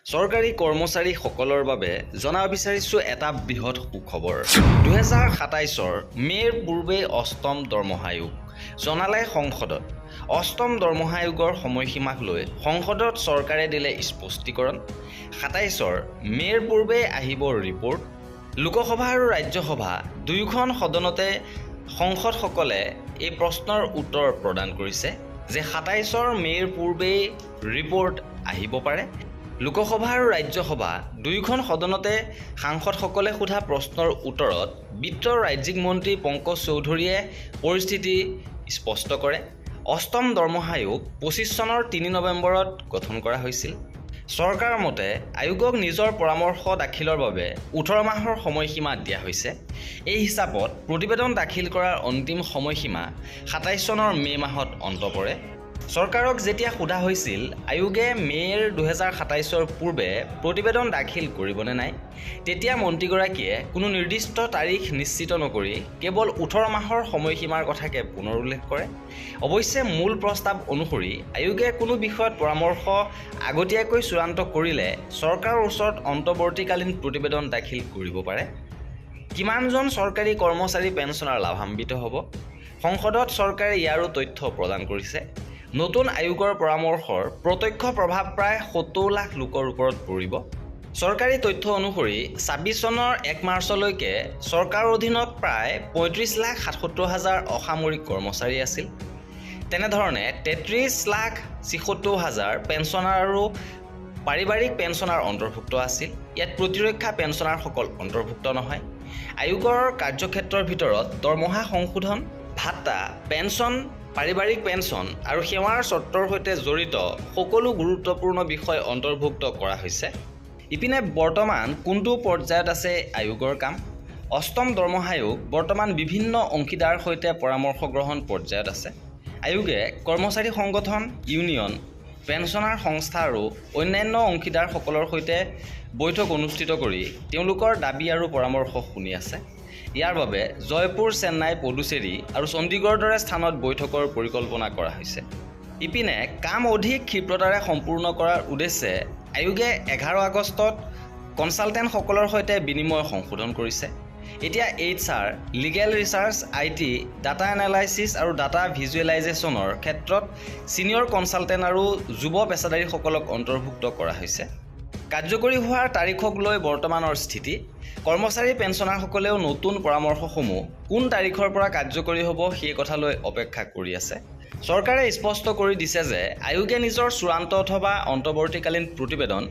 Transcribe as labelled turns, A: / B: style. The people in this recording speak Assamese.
A: চৰকাৰী কৰ্মচাৰীসকলৰ বাবে জনাব বিচাৰিছোঁ এটা বৃহৎ সুখবৰ। 2027 মে'ৰ পূৰ্বে অষ্টম দৰমহা আয়োগ জনালে সংসদত। অষ্টম দৰমহা আয়োগৰ সময়সীমাক লৈ সংসদত চৰকাৰে দিলে স্পষ্টীকৰণ। 27 মে'ৰ পূৰ্বে আহিব ৰিপৰ্ট। লোকসভা আৰু ৰাজ্যসভা দুয়োখন সদনতে সংসদসকলে এই প্ৰশ্নৰ উত্তৰ প্ৰদান কৰিছে যে 27 মে'ৰ পূৰ্বেই ৰিপৰ্ট আহিব পাৰে। লোকসভা আৰু ৰাজ্যসভা দুয়োখন সদনতে সাংসদসকলে সোধা প্ৰশ্নৰ উত্তৰত বিত্ত ৰাজ্যিক মন্ত্ৰী পংকজ চৌধুৰীয়ে পৰিস্থিতি স্পষ্ট কৰে। অষ্টম দৰমহা আয়োগ 25 চনৰ 3 নৱেম্বৰত গঠন কৰা হৈছিল। চৰকাৰৰ মতে আয়োগক নিজৰ পৰামৰ্শ দাখিলৰ বাবে 18 মাহৰ সময়সীমা দিয়া হৈছে। এই হিচাপত প্ৰতিবেদন দাখিল কৰাৰ অন্তিম সময়সীমা 27 চনৰ মে' মাহত অন্ত পৰে। চৰকাৰক যেতিয়া সোধা হৈছিল আয়োগে মে'ৰ 2027 পূৰ্বে প্ৰতিবেদন দাখিল কৰিবনে নাই, তেতিয়া মন্ত্ৰীগৰাকীয়ে কোনো নিৰ্দিষ্ট তাৰিখ নিশ্চিত নকৰি কেৱল 18 মাহৰ সময়সীমাৰ কথাকে পুনৰ উল্লেখ কৰে। অৱশ্যে মূল প্ৰস্তাৱ অনুসৰি আয়োগে কোনো বিষয়ত পৰামৰ্শ আগতীয়াকৈ চূড়ান্ত কৰিলে চৰকাৰৰ ওচৰত অন্তৱৰ্তীকালীন প্ৰতিবেদন দাখিল কৰিব পাৰে। কিমানজন চৰকাৰী কৰ্মচাৰী পেঞ্চনাৰ লাভান্বিত হ'ব? সংসদত চৰকাৰে ইয়াৰো তথ্য প্ৰদান কৰিছে। নতুন আয়োগৰ পৰামৰ্শৰ প্ৰত্যক্ষ প্ৰভাৱ প্ৰায় 70 লাখ লোকৰ ওপৰত পৰিব। চৰকাৰী তথ্য অনুসৰি 26 চনৰ 1 মাৰ্চলৈকে চৰকাৰৰ অধীনত প্ৰায় 35,77,000 অসামৰিক কৰ্মচাৰী আছিল। তেনেধৰণে 33,76,000 পেঞ্চনাৰ আৰু পাৰিবাৰিক পেঞ্চনাৰ অন্তৰ্ভুক্ত আছিল। ইয়াত প্ৰতিৰক্ষা পেঞ্চনাৰসকল অন্তৰ্ভুক্ত নহয়। আয়োগৰ কাৰ্যক্ষেত্ৰৰ ভিতৰত দৰমহা সংশোধন, ভাত্তা, পেঞ্চন, পাৰিবাৰিক পেঞ্চন আৰু সেৱাৰ চৰ্তৰ সৈতে জড়িত সকলো গুৰুত্বপূৰ্ণ বিষয় অন্তৰ্ভুক্ত কৰা হৈছে। ইপিনে বৰ্তমান কোনটো পৰ্যায়ত আছে আয়োগৰ কাম? অষ্টম দৰমহা আয়োগ বৰ্তমান বিভিন্ন অংশীদাৰৰ সৈতে পৰামৰ্শ গ্ৰহণ পৰ্যায়ত আছে। আয়োগে কৰ্মচাৰী সংগঠন, ইউনিয়ন, পেঞ্চনাৰ সংস্থা আৰু অন্যান্য অংশীদাৰসকলৰ সৈতে বৈঠক অনুষ্ঠিত কৰি তেওঁলোকৰ দাবী আৰু পৰামৰ্শ শুনি আছে। ইয়াৰ বাবে জয়পুৰ, চেন্নাই, পুডুচেৰী আৰু চণ্ডীগড়ৰ দৰে স্থানত বৈঠকৰ পৰিকল্পনা কৰা হৈছে। ইপিনে কাম অধিক ক্ষীপ্ৰতাৰে সম্পূৰ্ণ কৰাৰ উদ্দেশ্যে আয়োগে 11 আগষ্টত কনচালটেণ্টসকলৰ সৈতে বিনিময় সংশোধন কৰিছে। এতিয়া HR, legal research, IT, data analysis আৰু ডাটা ভিজুৱেলাইজেশ্যনৰ ক্ষেত্ৰত ছিনিয়ৰ কনচালটেণ্ট আৰু যুৱ পেছাদাৰীসকলক অন্তৰ্ভুক্ত কৰা হৈছে। কাৰ্যকৰী হোৱাৰ তাৰিখক লৈ বৰ্তমানৰ স্থিতি। কৰ্মচাৰী পেঞ্চনাৰসকলেও নতুন পৰামৰ্শসমূহ কোন তাৰিখৰ পৰা কাৰ্যকৰী হ'ব সেই কথালৈ অপেক্ষা কৰি আছে। চৰকাৰে স্পষ্ট কৰি দিছে যে আয়োগে নিজৰ চূড়ান্ত অথবা অন্তৱৰ্তীকালীন প্ৰতিবেদন